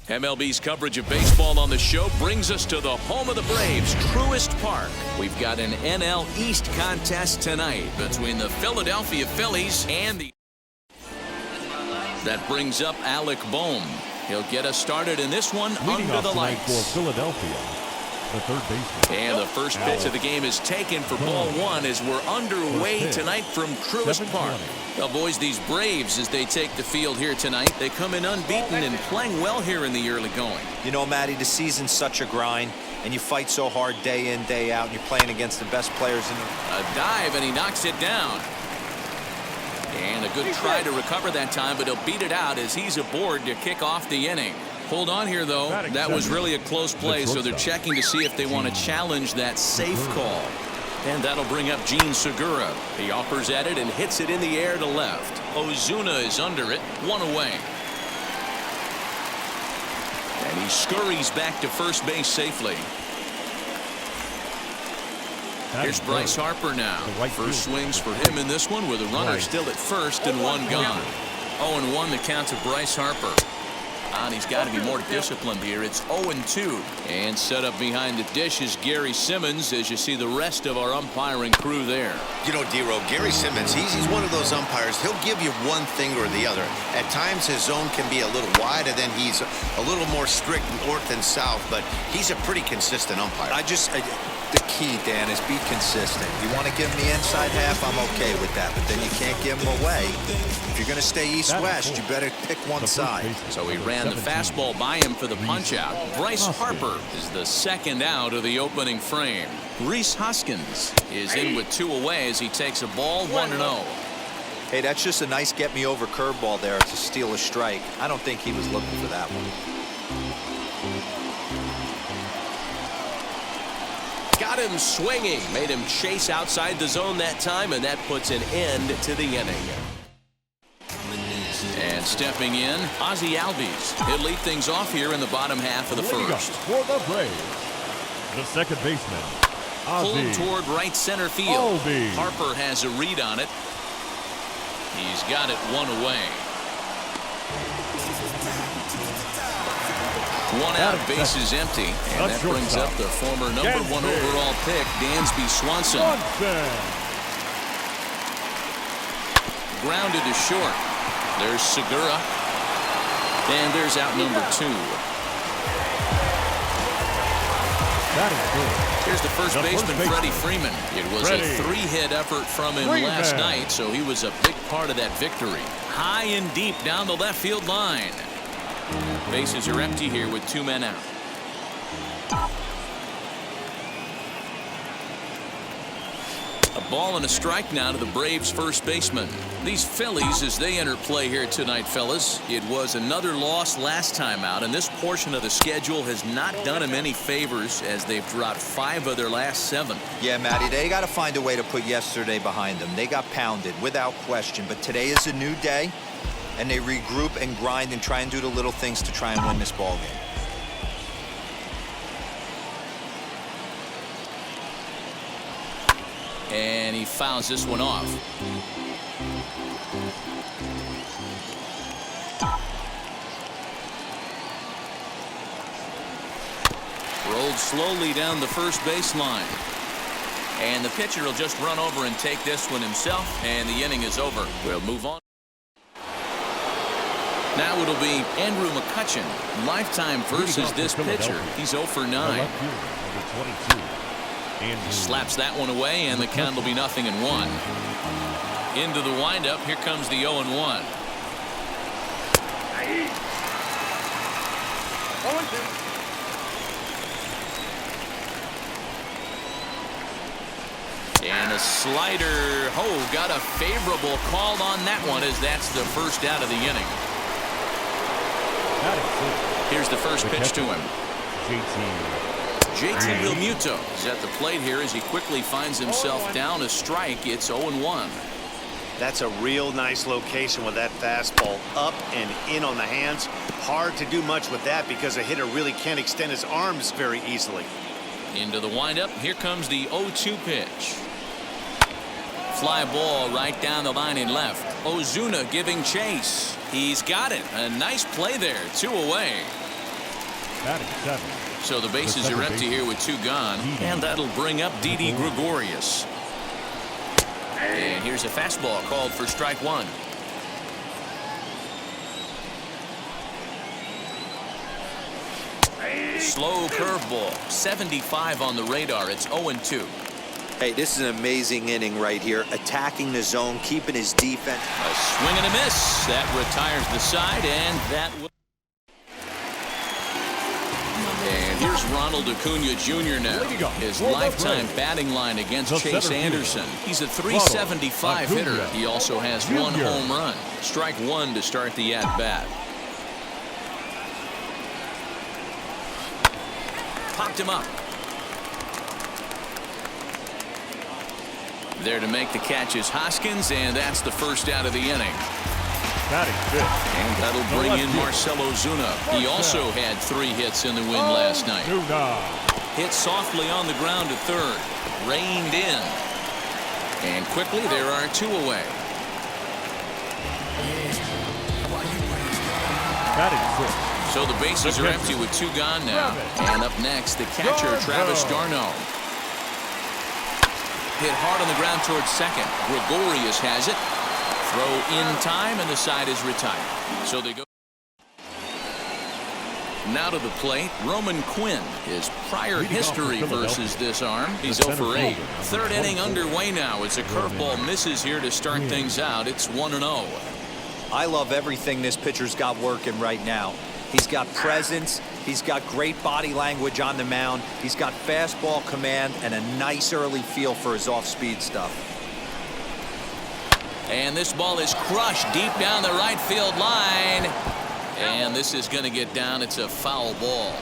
MLB's coverage of baseball on the show brings us to the home of the Braves, Truist Park. We've got an NL East contest tonight between the Philadelphia Phillies and the... That brings up Alec Bohm. He'll get us started in this one under the lights. For Philadelphia, the third baseman. And the first pitch of the game is taken for ball one as we're underway tonight from Truist Park. Well, boys, these Braves, as they take the field here tonight, they come in unbeaten and playing well here in the early going. You know, Matty, the season's such a grind, and you fight so hard day in, day out, and you're playing against the best players in the... A dive, and he knocks it down. And a good try to recover that time, but he'll beat it out as he's aboard to kick off the inning. Hold on here, though. That was really a close play, so they're checking to see if they want to challenge that safe call. And that'll bring up Gene Segura. He offers at it and hits it in the air to left. Ozuna is under it, one away. And he scurries back to first base safely. Here's Bryce Harper now. First swings for him in this one with a runner still at first and one gone. 0-1 the count to Bryce Harper. And he's got to be more disciplined here. It's 0-2. And set up behind the dish is Gary Simmons as you see the rest of our umpiring crew there. You know, D-Row, Gary Simmons, he's one of those umpires. He'll give you one thing or the other. At times his zone can be a little wide, and then he's a little more strict north and south, but he's a pretty consistent umpire. The key, Dan, is be consistent. You want to give him the inside half, I'm okay with that, but then you can't give him away. If you're going to stay east-west, you better pick one side. So he ran the fastball by him for the punch-out. Bryce Harper is the second out of the opening frame. Rhys Hoskins is in with two away as he takes a ball 1-0. Hey, that's just a nice get-me-over curveball there to steal a strike. I don't think he was looking for that one. Got him swinging, made him chase outside the zone that time, and that puts an end to the inning. And stepping in, Ozzie Albies. He'll lead things off here in the bottom half of the first. For the Braves, the second baseman, Pulled toward right center field. Harper has a read on it. He's got it one away. One out, base is empty, and that brings up the former #1 overall pick, Dansby Swanson. Grounded to short. There's Segura, and there's out number 2. Here's the first baseman, Freddie Freeman. It was a 3-hit effort from him last night, so he was a big part of that victory. High and deep down the left field line. Bases are empty here with 2 men out. A ball and a strike now to the Braves first baseman. These Phillies, as they enter play here tonight, fellas, it was another loss last time out, and this portion of the schedule has not done them any favors as they've dropped 5 of their last 7. Yeah, Matty, they got to find a way to put yesterday behind them. They got pounded without question, but today is a new day. And they regroup and grind and try and do the little things to try and win this ball game. And he fouls this one off. Rolled slowly down the first baseline. And the pitcher will just run over and take this one himself, and the inning is over. We'll move on. Now it'll be Andrew McCutchen, lifetime versus this pitcher. He's 0 for 9. Slaps that one away, and the count will be 0-1. Into the windup, here comes the 0-1. And a slider. Oh, got a favorable call on that one as that's the first out of the inning. Here's the first pitch to him. JT Romuto is at the plate here as he quickly finds himself down a strike. It's 0-1. That's a real nice location with that fastball up and in on the hands. Hard to do much with that because a hitter really can't extend his arms very easily. Into the windup. Here comes the 0-2 pitch. Fly ball right down the line in left. Ozuna giving chase. He's got it. A nice play there. 2 away. Batting 7. So the bases are empty here with 2 gone, and that'll bring up Didi Gregorius. And here's a fastball called for strike 1. Slow curveball, 75 on the radar. It's 0-2. Hey, this is an amazing inning right here. Attacking the zone, keeping his defense. A swing and a miss. That retires the side, and that will. And here's Ronald Acuna Jr. now. His lifetime batting line against Chase Anderson. He's a .375 hitter. He also has 1 home run. Strike 1 to start the at-bat. Popped him up. There to make the catch is Hoskins, and that's the first out of the inning. Batting 5th. And that'll bring in Marcell Ozuna. He also had 3 hits in the win last night. Hit softly on the ground to third. Reined in. And quickly there are 2 away. Batting 6th. So the bases are empty with 2 gone now. And up next, the catcher, Travis d'Arnaud. Hit hard on the ground towards second. Gregorius has it. Throw in time, and the side is retired. So they go. Now to the plate, Roman Quinn. His prior history versus this arm. He's 0 for 8. 3rd inning underway now as a curveball misses here to start things out. It's 1-0. I love everything this pitcher's got working right now. He's got presence. He's got great body language on the mound. He's got fastball command and a nice early feel for his off-speed stuff. And this ball is crushed deep down the right field line. And this is going to get down. It's a foul ball.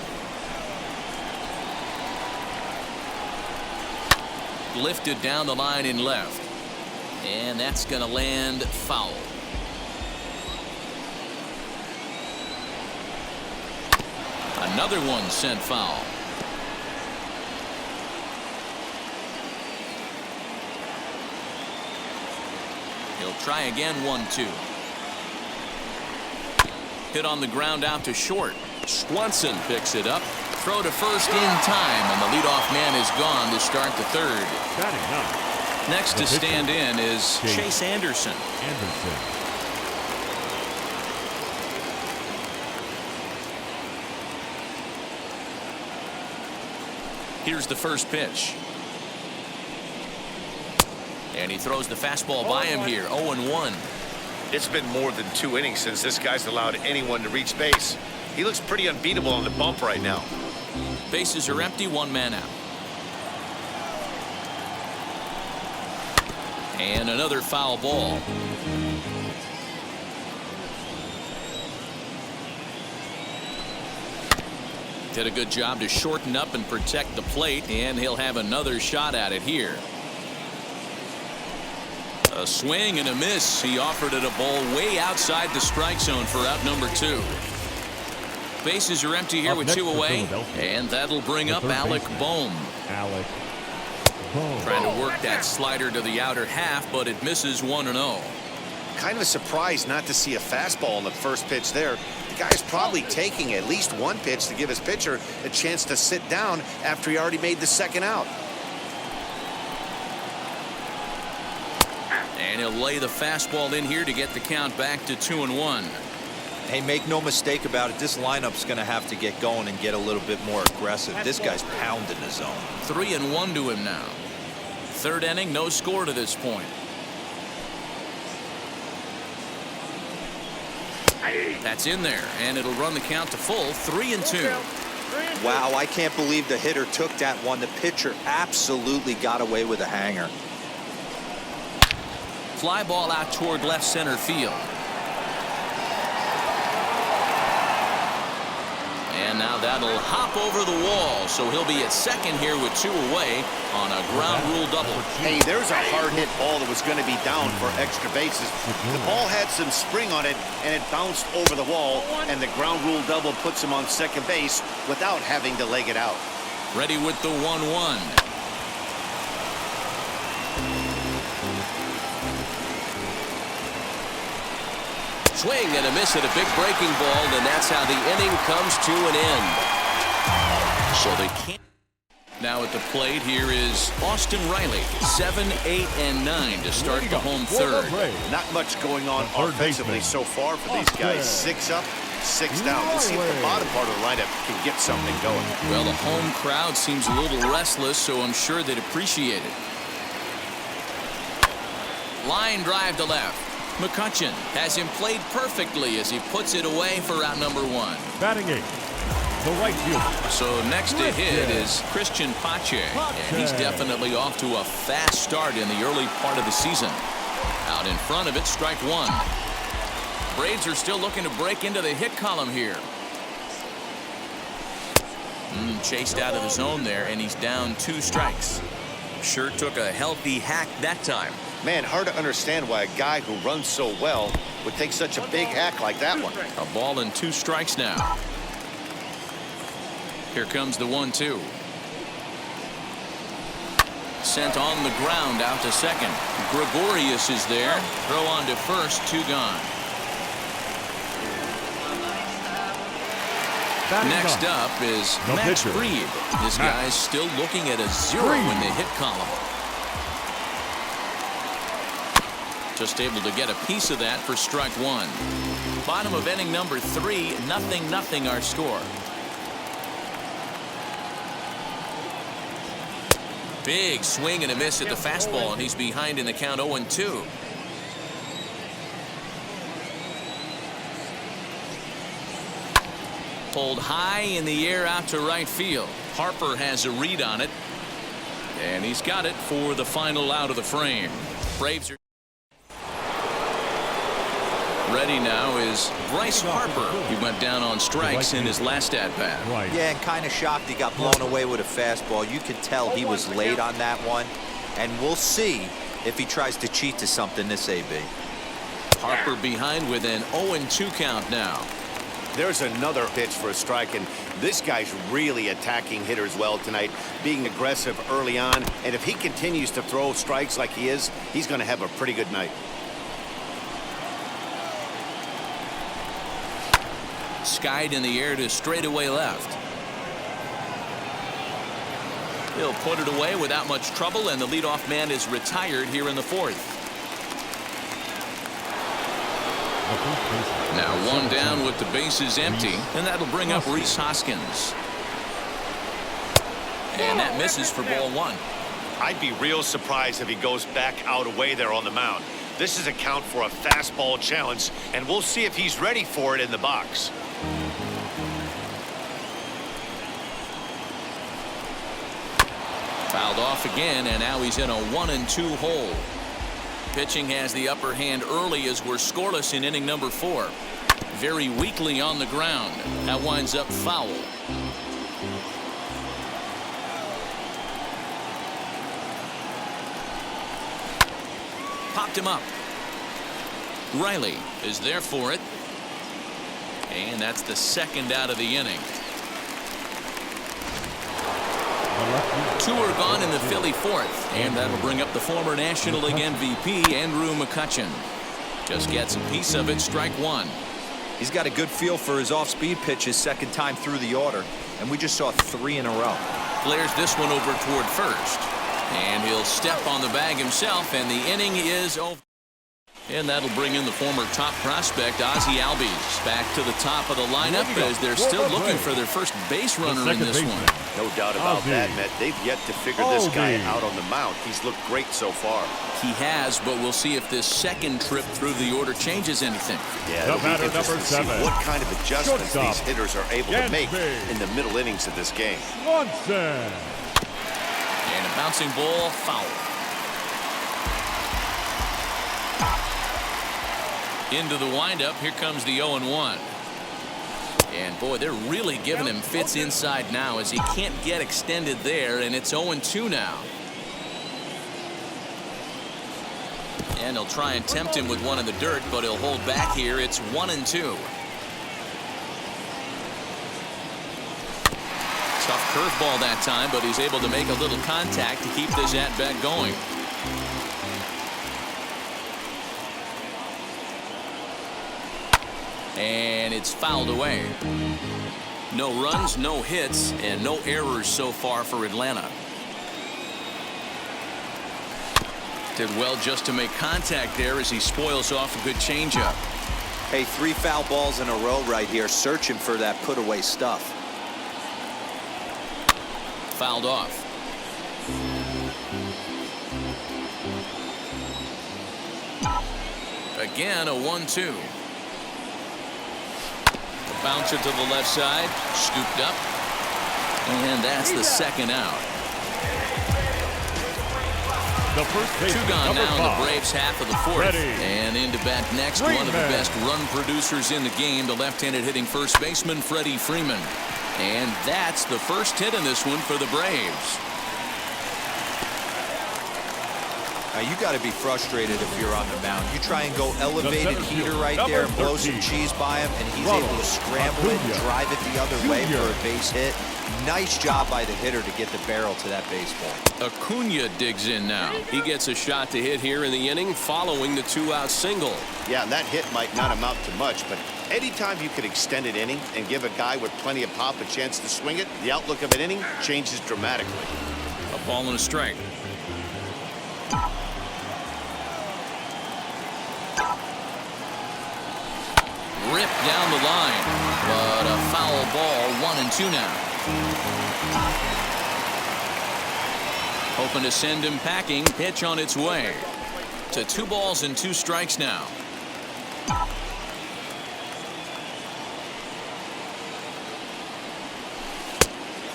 Lifted down the line in left. And that's going to land foul. Another one sent foul. He'll try again, 1-2. Hit on the ground out to short. Swanson picks it up. Throw to first in time, and the leadoff man is gone to start the 3rd. Next to stand in is Chase Anderson. Here's the first pitch. And he throws the fastball by him here, 0-1. It's been more than 2 innings since this guy's allowed anyone to reach base. He looks pretty unbeatable on the bump right now. Bases are empty, 1 man out. And another foul ball. Did a good job to shorten up and protect the plate, and he'll have another shot at it here. A swing and a miss. He offered it a ball way outside the strike zone for out number 2. Bases are empty here with 2 away, and that'll bring up Alec Bohm. Trying to work that slider to the outer half, but it misses 1-0. Kind of a surprise not to see a fastball on the first pitch there. The guy's probably taking at least 1 pitch to give his pitcher a chance to sit down after he already made the 2nd out. And he'll lay the fastball in here to get the count back to 2-1. Hey, make no mistake about it. This lineup's going to have to get going and get a little bit more aggressive. This guy's pounding the zone. 3-1 to him now. 3rd inning, no score to this point. That's in there, and it'll run the count to full, 3-2. Wow, I can't believe the hitter took that one. The pitcher absolutely got away with a hanger. Fly ball out toward left center field. And now that'll hop over the wall, so he'll be at second here with 2 away on a ground rule double. Hey, there's a hard hit ball that was going to be down for extra bases. The ball had some spring on it, and it bounced over the wall, and the ground rule double puts him on second base without having to leg it out. Ready with the 1-1. Swing and a miss at a big breaking ball, and that's how the inning comes to an end. So they can't. Now at the plate, here is Austin Riley. 7, 8, and 9 to start the home third. Not much going on offensively so far for these guys. 6 up, 6 down. Let's see if the bottom part of the lineup can get something going. Well, the home crowd seems a little restless, so I'm sure they'd appreciate it. Line drive to left. McCutcheon has him played perfectly as he puts it away for out number 1. Batting 8. The right fielder. So next to hit is Christian Pache, and he's definitely off to a fast start in the early part of the season. Out in front of it, strike 1. Braves are still looking to break into the hit column here. Chased out of the zone there, and he's down 2 strikes. Sure took a healthy hack that time. Man, hard to understand why a guy who runs so well would take such a big hack like that one. A ball and 2 strikes now. Here comes the 1-2. Sent on the ground out to second. Gregorius is there. Throw on to first, 2 gone. Next up is Max Priebe. This guy's still looking at a 0 in the hit column. Just able to get a piece of that for strike 1. Bottom of inning number 3, 0-0 our score. Big swing and a miss at the fastball, and he's behind in the count 0-2. Pulled high in the air out to right field. Harper has a read on it, and he's got it for the final out of the frame. Braves are ready now is Bryce Harper. He went down on strikes in his last at-bat. Yeah, and kind of shocked he got blown away with a fastball. You could tell he was late on that one, and we'll see if he tries to cheat to something this AB. Harper behind with an 0-2 count now. There's another pitch for a strike, and this guy's really attacking hitters well tonight, being aggressive early on, and if he continues to throw strikes like he is, he's going to have a pretty good night. Skied in the air to straightaway left. He'll put it away without much trouble, and the leadoff man is retired here in the 4th. Now 1 down with the bases empty, and that'll bring up Rhys Hoskins. And that misses for ball 1. I'd be real surprised if he goes back out away there on the mound. This is a count for a fastball challenge, and we'll see if he's ready for it in the box. Fouled off again, and now he's in a 1-2 hole. Pitching has the upper hand early as we're scoreless in inning number 4. Very weakly on the ground. That winds up foul. Popped him up. Riley is there for it. And that's the 2nd out of the inning. 2 are gone in the Philly 4th, and that'll bring up the former National League MVP, Andrew McCutcheon. Just gets a piece of it, strike 1. He's got a good feel for his off-speed pitches 2nd time through the order, and we just saw 3 in a row. Flares this one over toward first, and he'll step on the bag himself, and the inning is over. And that'll bring in the former top prospect, Ozzie Albies, back to the top of the lineup as they're still looking for their first base runner in this one. No doubt about that, Matt. They've yet to figure this guy out on the mound. He's looked great so far. He has, but we'll see if this 2nd trip through the order changes anything. Yeah, it'll be interesting to see what kind of adjustments these hitters are able to make in the middle innings of this game. And a bouncing ball, foul. Into the windup, here comes the 0-1. And boy, they're really giving him fits inside now as he can't get extended there, and it's 0-2 now. And he'll try and tempt him with one in the dirt, but he'll hold back here. It's 1-2. Tough curveball that time, but he's able to make a little contact to keep this at-bat going. And it's fouled away. No runs, no hits, and no errors so far for Atlanta. Did well just to make contact there as he spoils off a good changeup. Hey, 3 foul balls in a row right here, searching for that put-away stuff. Fouled off. Again, a 1-2. The bouncer to the left side, scooped up, and that's the second out. The first baseman, Two gone number now in 5. the Braves half of the fourth. Freddie And into bat next, one of the Freeman. best run producers in the game, the left-handed hitting first baseman, Freddie Freeman. And that's the first hit in this one for the Braves. Now, you got to be frustrated if you're on the mound. You try and go elevated center heater field, right number there and blow some 13. cheese by him, and he's Ronald able to scramble it and Acuna drive it the other way Jr. for a base hit. Nice job by the hitter to get the barrel to that baseball. Acuna digs in now. He gets a shot to hit here in the inning following the 2-out single. Yeah, and that hit might not amount to much, but anytime you could extend an inning and give a guy with plenty of pop a chance to swing it, the outlook of an inning changes dramatically. A ball and a strike. Ripped down the line, but a foul ball, 1-2 now. Hoping to send him packing. Pitch on its way. To 2 balls and 2 strikes now.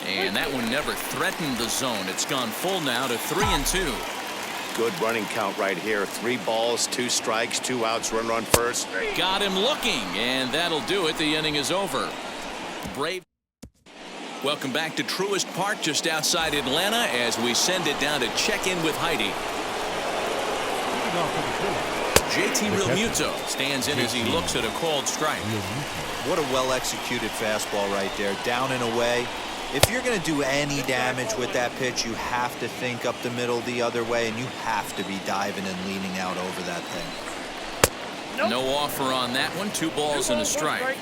And that one never threatened the zone. It's gone full now to 3-2. Good running count right here. 3 balls, 2 strikes, 2 outs, run first. Got him looking, and that'll do it. The inning is over. Brave. Welcome back to Truist Park just outside Atlanta as we send it down to check in with Heidi. JT Romuto stands in as he looks at a called strike. What a well-executed fastball right there, down and away. If you're going to do any damage with that pitch, you have to think up the middle the other way, and you have to be diving and leaning out over that thing. No offer on that one. 2 balls and a strike.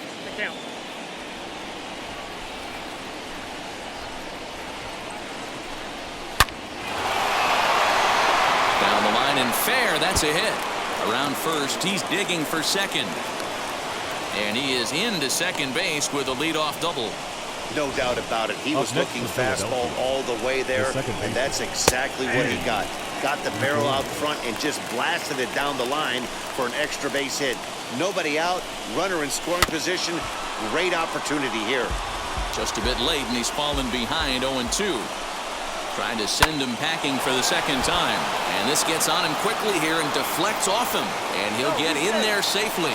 Down the line and fair. That's a hit. Around first, he's digging for second. And he is into second base with a leadoff double. No doubt about it. He was looking fastball all the way there, and that's exactly what he got. Got the barrel out front and just blasted it down the line for an extra base hit. Nobody out, runner in scoring position. Great opportunity here. Just a bit late, and he's fallen behind 0-2. Trying to send him packing for the second time. And this gets on him quickly here and deflects off him. And he'll get in there safely.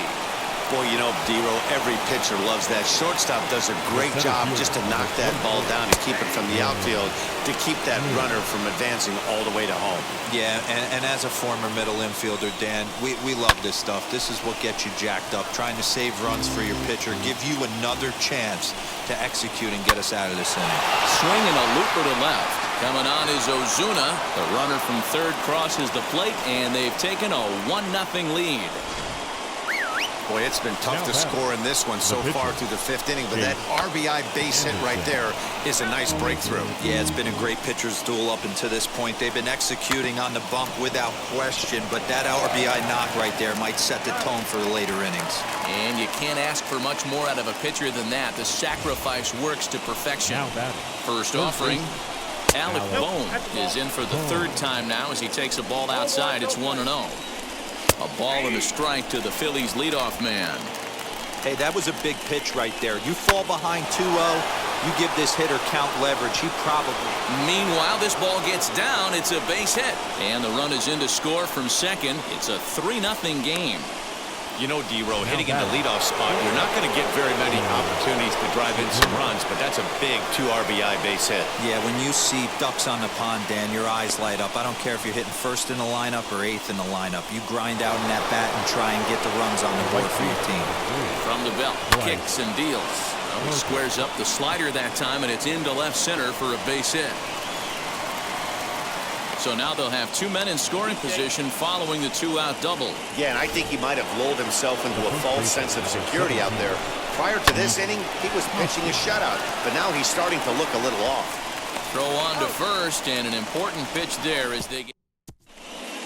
Boy, you know, D-Row, every pitcher loves that. Shortstop does a great job just to knock that ball down and keep it from the outfield to keep that runner from advancing all the way to home. Yeah, and as a former middle infielder, Dan, we love this stuff. This is what gets you jacked up, trying to save runs for your pitcher, give you another chance to execute and get us out of this inning. Swinging a looper to left. Coming on is Ozuna. The runner from third crosses the plate, and they've taken a 1-0 lead. Boy, it's been tough to score in this one so far through the 5th inning, but that RBI base hit right there is a nice breakthrough. Yeah, it's been a great pitcher's duel up until this point. They've been executing on the bump without question, but that RBI knock right there might set the tone for the later innings. And you can't ask for much more out of a pitcher than that. The sacrifice works to perfection. First offering, Alec Bohm is in for the 3rd time now as he takes a ball outside. It's 1-0. A ball and a strike to the Phillies leadoff man. Hey, that was a big pitch right there. You fall behind 2-0, you give this hitter count leverage. He probably. Meanwhile, this ball gets down. It's a base hit. And the run is in to score from second. It's a 3-0 game. You know, D-Row, hitting in the leadoff spot, you're not going to get very many opportunities to drive in some runs, but that's a big 2 RBI base hit. Yeah, when you see ducks on the pond, Dan, your eyes light up. I don't care if you're hitting first in the lineup or 8th in the lineup. You grind out in that bat and try and get the runs on the board for your team. From the belt, kicks and deals. Well, he squares up the slider that time, and it's into left center for a base hit. So now they'll have 2 men in scoring position following the 2-out double. Yeah, and I think he might have lulled himself into a false sense of security out there. Prior to this inning, he was pitching a shutout, but now he's starting to look a little off. Throw on to first, and an important pitch there as they get.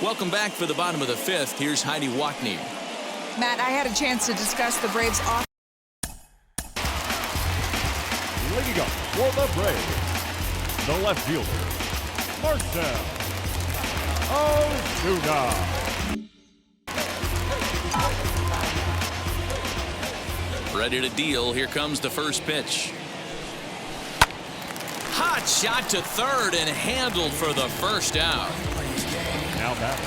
Welcome back for the bottom of the fifth. Here's Heidi Watney. Matt, I had a chance to discuss the Braves off. Leading up for the Braves, the left fielder, Marcell Ozuna. Ready to deal. Here comes the first pitch. Hot shot to third and handled for the first out. Now back.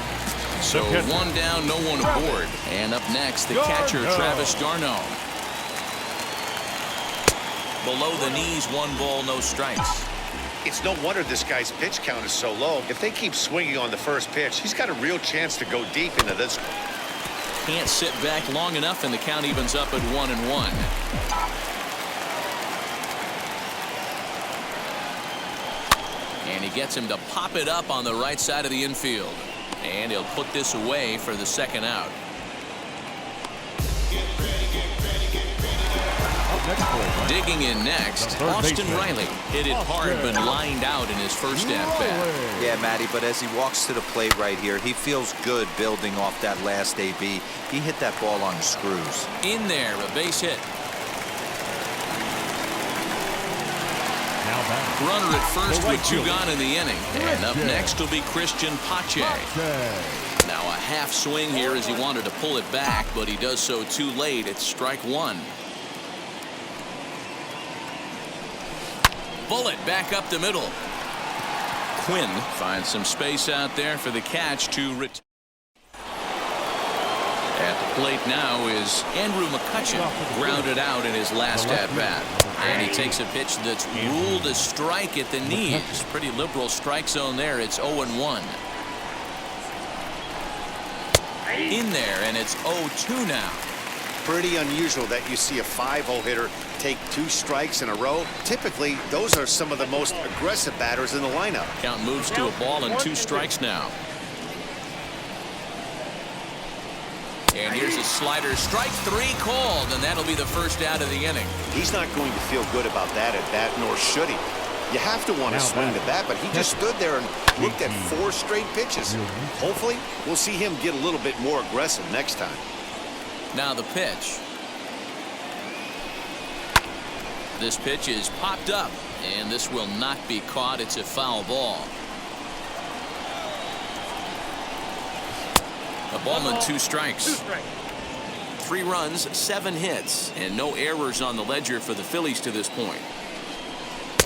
So one down, no one aboard. And up next, the catcher, Travis d'Arnaud. Below the knees, 1 ball, no strikes. It's no wonder this guy's pitch count is so low. If they keep swinging on the first pitch, he's got a real chance to go deep into this. Can't sit back long enough, and the count evens up at 1-1. And he gets him to pop it up on the right side of the infield. And he'll put this away for the second out. Digging in next, Austin Riley. Hit it hard, but lined out in his first at-bat. Yeah, Matty, but as he walks to the plate right here, he feels good building off that last AB. He hit that ball on the screws. In there, a base hit. Runner at first with 2 gone in the inning. And up next will be Christian Pache. Now a half swing here as he wanted to pull it back, but he does so too late. It's strike 1. Bullet back up the middle. Quinn finds some space out there for the catch to return. At the plate now is Andrew McCutchen, grounded out in his last at-bat. And he takes a pitch that's ruled a strike at the knees. Pretty liberal strike zone there. It's 0-1. In there, and it's 0-2 now. Pretty unusual that you see a 5-0 hitter take 2 strikes in a row. Typically, those are some of the most aggressive batters in the lineup. Count moves to a ball and 2 strikes now. And here's a slider. Strike 3 called, and that'll be the first out of the inning. He's not going to feel good about that at bat, nor should he. You have to want to swing the bat, but he just stood there and looked at 4 straight pitches. Hopefully, we'll see him get a little bit more aggressive next time. Now the pitch. This pitch is popped up, and this will not be caught. It's a foul ball. A ball and 2 strikes. 3 runs, 7 hits, and no errors on the ledger for the Phillies to this point.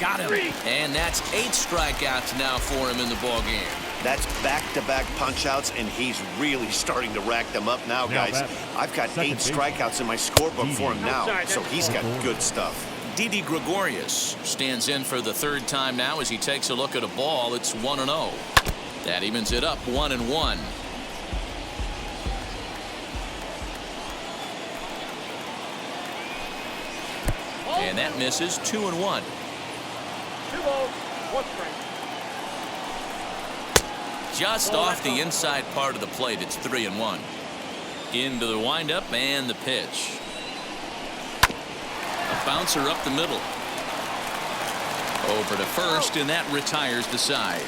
Got him. And that's 8 strikeouts now for him in the ball game. That's back-to-back punch-outs, and he's really starting to rack them up now, guys. I've got 8 strikeouts in my scorebook for him now, so he's got good stuff. Didi Gregorius stands in for the 3rd time now as he takes a look at a ball. It's 1-0. That evens it up 1-1. And that misses 2-1. 2 balls, 1 strike. Just off the inside part of the plate. It's 3-1. Into the windup and the pitch. A bouncer up the middle. Over to first, and that retires the side.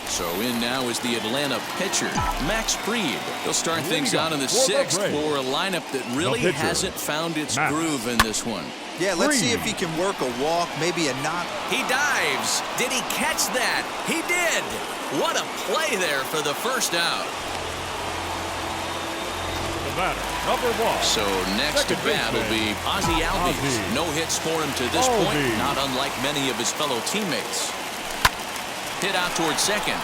So in now is the Atlanta pitcher, Max Priebe. He'll start things out in the 6th for a lineup that really hasn't found its groove in this one. Yeah, let's see if he can work a walk, maybe a knock. He dives. Did he catch that? He did. What a play there for the first out. The batter, number 1. So next to bat will be Ozzie Albies. No hits for him to this point, not unlike many of his fellow teammates. Hit out towards second.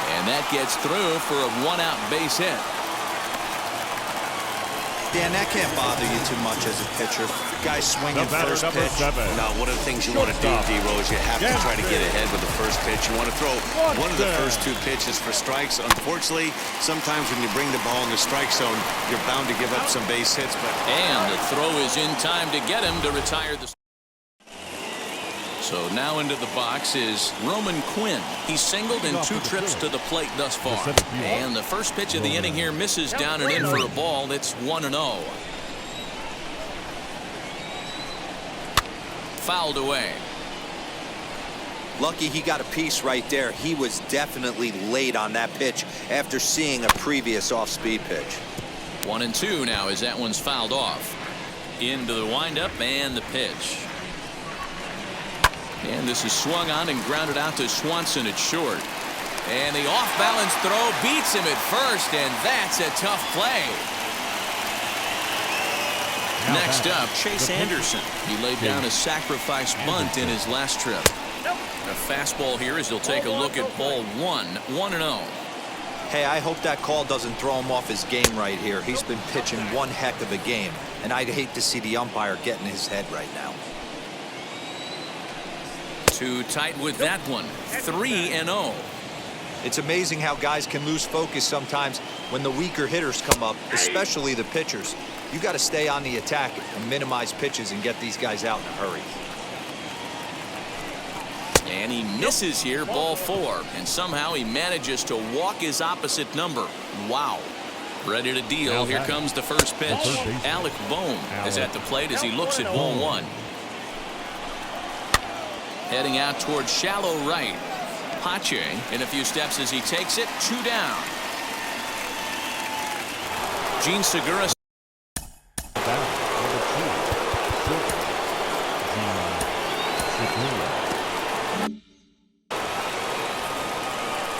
And that gets through for a 1-out base hit. Dan, that can't bother you too much as a pitcher. Guy swinging first pitch. Now, one of the things you want to do, D-Rose, you have to try to get ahead with the first pitch. You want to throw one of the first 2 pitches for strikes. Unfortunately, sometimes when you bring the ball in the strike zone, you're bound to give up some base hits. And the throw is in time to get him to retire the. So now into the box is Roman Quinn. He's singled in 2 trips to the plate thus far. And the first pitch of the inning here misses down and in for a ball. It's 1-0. Fouled away. Lucky he got a piece right there. He was definitely late on that pitch after seeing a previous off-speed pitch. 1-2 now as that one's fouled off. Into the windup and the pitch. And this is swung on and grounded out to Swanson at short. And the off-balance throw beats him at first, and that's a tough play. Next up, Chase Anderson. He laid down a sacrifice bunt in his last trip. A fastball here as he'll take a look at ball 1, 1-0. Hey, I hope that call doesn't throw him off his game right here. He's been pitching one heck of a game, and I'd hate to see the umpire get in his head right now. Too tight with that one. 3-0. It's amazing how guys can lose focus sometimes when the weaker hitters come up, especially the pitchers. You got to stay on the attack and minimize pitches and get these guys out in a hurry. And he misses here, ball 4. And somehow he manages to walk his opposite number. Wow. Ready to deal. Here comes the first pitch. Alec Bohm is at the plate as he looks at ball 1. Heading out towards shallow right. Pache in a few steps as he takes it. 2 down. Gene Segura.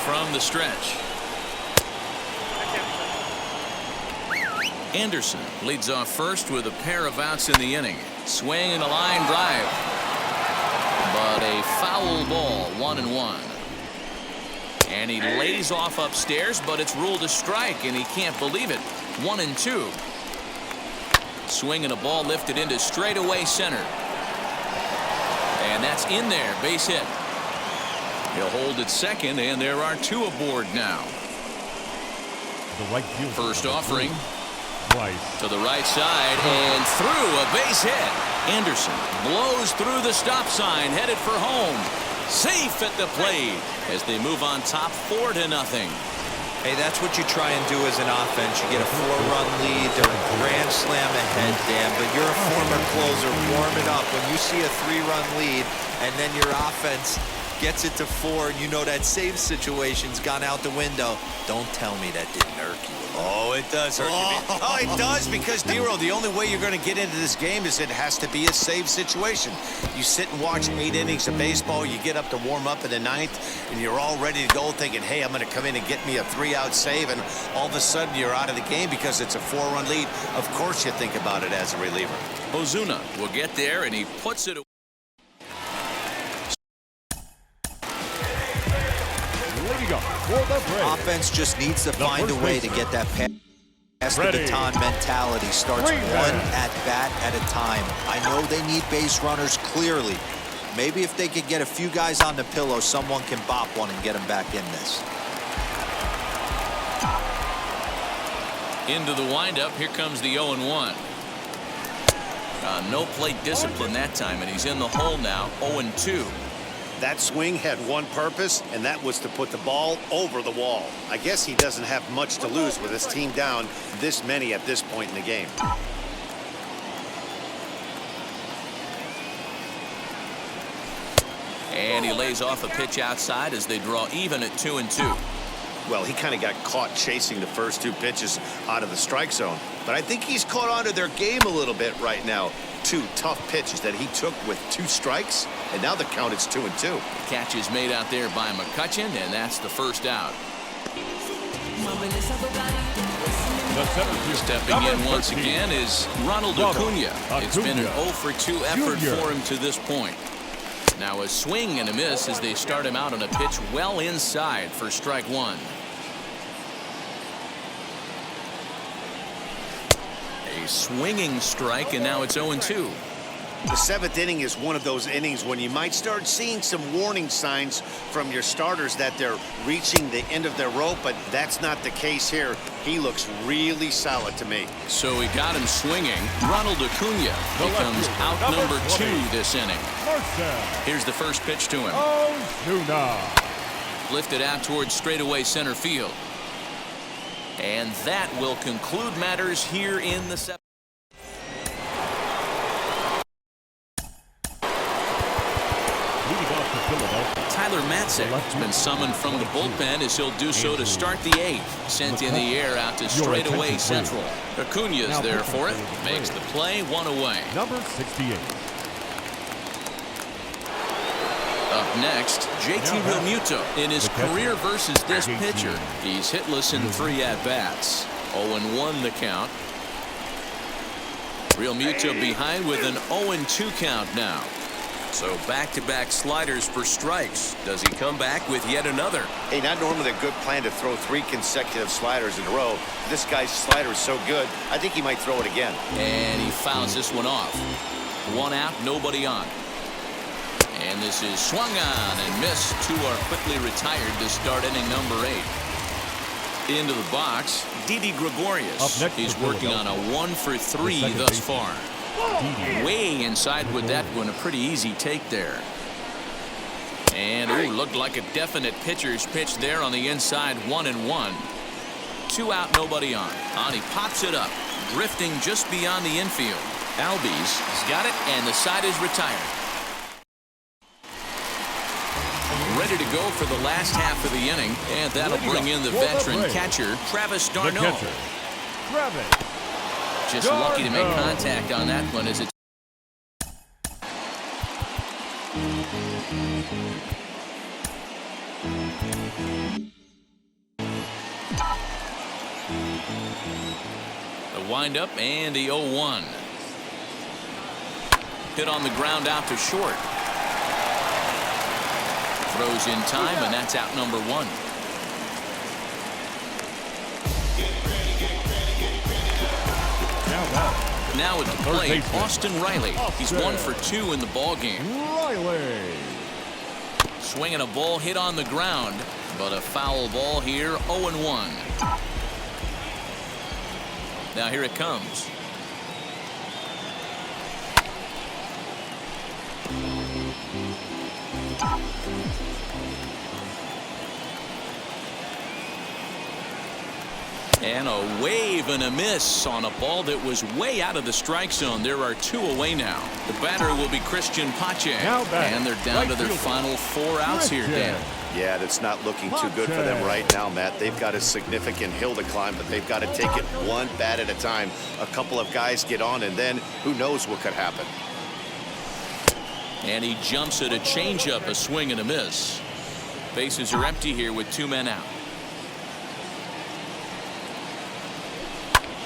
From the stretch. Anderson leads off first with a pair of outs in the inning. Swing and a line drive. But a foul ball, 1-1. And he lays off upstairs, but it's ruled a strike, and he can't believe it. 1-2. Swing and a ball lifted into straightaway center. And that's in there, base hit. He'll hold at second, and there are 2 aboard now. First offering. To the right side and through a base hit. Anderson blows through the stop sign, headed for home. Safe at the plate as they move on top 4-0. Hey, that's what you try and do as an offense. You get a 4-run lead, they're a grand slam ahead, Dan, but you're a former closer. Warm it up. When you see a 3-run lead and then your offense gets it to 4 and you know that save situation's gone out the window, don't tell me that didn't irk you. Oh, it does hurt you. Oh, it does, because, Dero, the only way you're going to get into this game is it has to be a save situation. You sit and watch 8 innings of baseball, you get up to warm up in the 9th, and you're all ready to go thinking, hey, I'm going to come in and get me a 3-out save, and all of a sudden you're out of the game because it's a 4-run lead. Of course you think about it as a reliever. Ozuna will get there, and he puts it away. Offense just needs to find a way to get that pass the baton mentality. Starts one at bat at a time. I know they need base runners clearly. Maybe if they could get a few guys on the pillow, someone can bop one and get them back in this. Into the windup. Here comes the 0-1. No plate discipline that time, and he's in the hole now. 0-2. That swing had one purpose, and that was to put the ball over the wall. I guess he doesn't have much to lose with his team down this many at this point in the game. And he lays off a pitch outside as they draw even at 2-2. Well, he kind of got caught chasing the first 2 pitches out of the strike zone. But I think he's caught onto their game a little bit right now. 2 tough pitches that he took with 2 strikes, and now the count is 2-2. Catch is made out there by McCutchen, and that's the first out. Stepping in once again is Ronald Acuna. It's been an 0-for-2 effort for him to this point. Now a swing and a miss as they start him out on a pitch well inside for strike 1. A swinging strike, and now it's 0-2. The seventh inning is one of those innings when you might start seeing some warning signs from your starters that they're reaching the end of their rope, but that's not the case here. He looks really solid to me. So he got him swinging. Ronald Acuna becomes out number 2 this inning. Here's the first pitch to him. Lifted out towards straightaway center field. And that will conclude matters here in the 7th. Tyler Matzek has been summoned from the bullpen as he'll do so to start the 8th. Sent in the air out to straightaway central. Acuna's there for it. Makes the play, 1 away. Number 68. Up next, JT Romuto in his career versus this pitcher. He's hitless in 3 at-bats. 0-1 the count. Romuto behind with an 0-2 count now. So back-to-back sliders for strikes. Does he come back with yet another? Hey, not normally a good plan to throw 3 consecutive sliders in a row. This guy's slider is so good, I think he might throw it again. And he fouls this one off. 1 out, nobody on. And this is swung on and missed. 2 are quickly retired to start inning number 8. Into the box, Didi Gregorius. He's working on a 1-for-3 thus far. Way inside with that one. A pretty easy take there. And looked like a definite pitcher's pitch there on the inside. 1-1. 2 out, nobody on. He pops it up, drifting just beyond the infield. Albies has got it, and the side is retired. Ready to go for the last half of the inning, and that'll bring in the veteran catcher, Travis d'Arnaud. Just lucky to make contact on that one as it's the windup and the 0-1. Hit on the ground out to short. Throws in time, and that's out number 1. Now at the plate, Austin Riley. He's 1 for 2 in the ball game. Swinging a ball hit on the ground, but a foul ball here. 0-1. Now here it comes. And a wave and a miss on a ball that was way out of the strike zone. There are 2 away now. The batter will be Christian Pache. And they're down to their final 4 outs here, Dan. Yeah, it's not looking too good for them right now, Matt. They've got a significant hill to climb, but they've got to take it one bat at a time. A couple of guys get on, and then who knows what could happen. And he jumps at a changeup, a swing and a miss. Bases are empty here with 2 men out.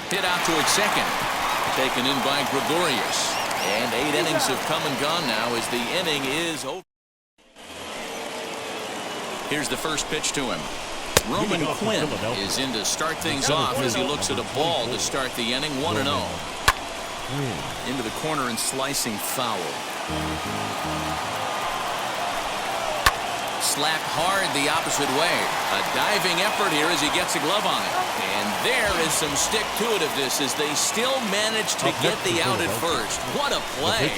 Hit out towards second. Taken in by Gregorius. And 8 innings have come and gone now as the inning is over. Here's the first pitch to him. Roman Quinn is in to start things off as he looks at a ball to start the inning. 1-0. Into the corner and slicing foul. Slapped hard the opposite way. A diving effort here as he gets a glove on it. And there is some stick-to-itiveness as they still manage to get the out at first. What a play.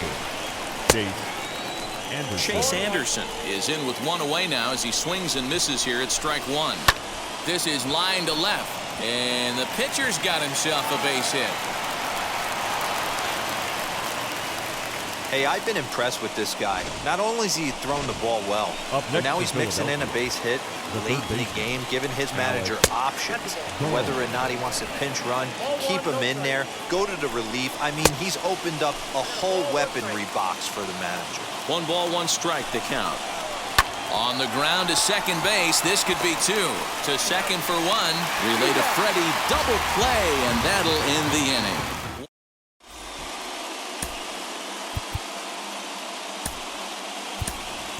Chase Anderson is in with 1 away now as he swings and misses here at strike 1. This is line to left. And the pitcher's got himself a base hit. Hey, I've been impressed with this guy. Not only has he thrown the ball well, but now he's mixing in a base hit late in the game, giving his manager options. Whether or not he wants to pinch run, keep him in there, go to the relief. I mean, he's opened up a whole weaponry box for the manager. 1 ball, 1 strike the count. On the ground to second base. This could be 2. To second for 1. Relay to Freddie. Double play, and that'll end the inning.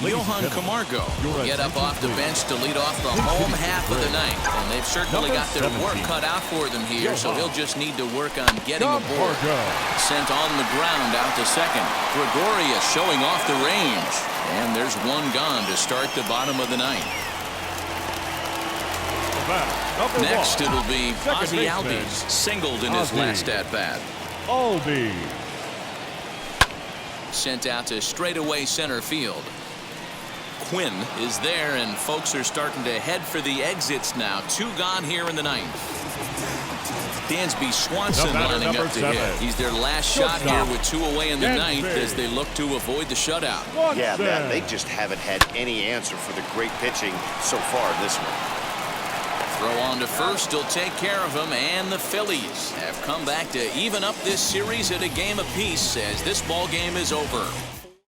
Johan Camargo will get up off the bench to lead off the home half of the ninth. And they've certainly got their work cut out for them here, so he'll just need to work on getting aboard. Sent on the ground out to second. Gregorius showing off the range. And there's one gone to start the bottom of the ninth. Next, it'll be Ozzie Albies, singled in his last at-bat. Albies. Sent out to straightaway center field. Quinn is there, and folks are starting to head for the exits now. Two gone here in the ninth. Dansby Swanson lining up to hit. He's their last shot here with two away in the ninth as they look to avoid the shutout. Yeah, man, they just haven't had any answer for the great pitching so far this one. Throw on to first will take care of him, and the Phillies have come back to even up this series at a game apiece as this ball game is over.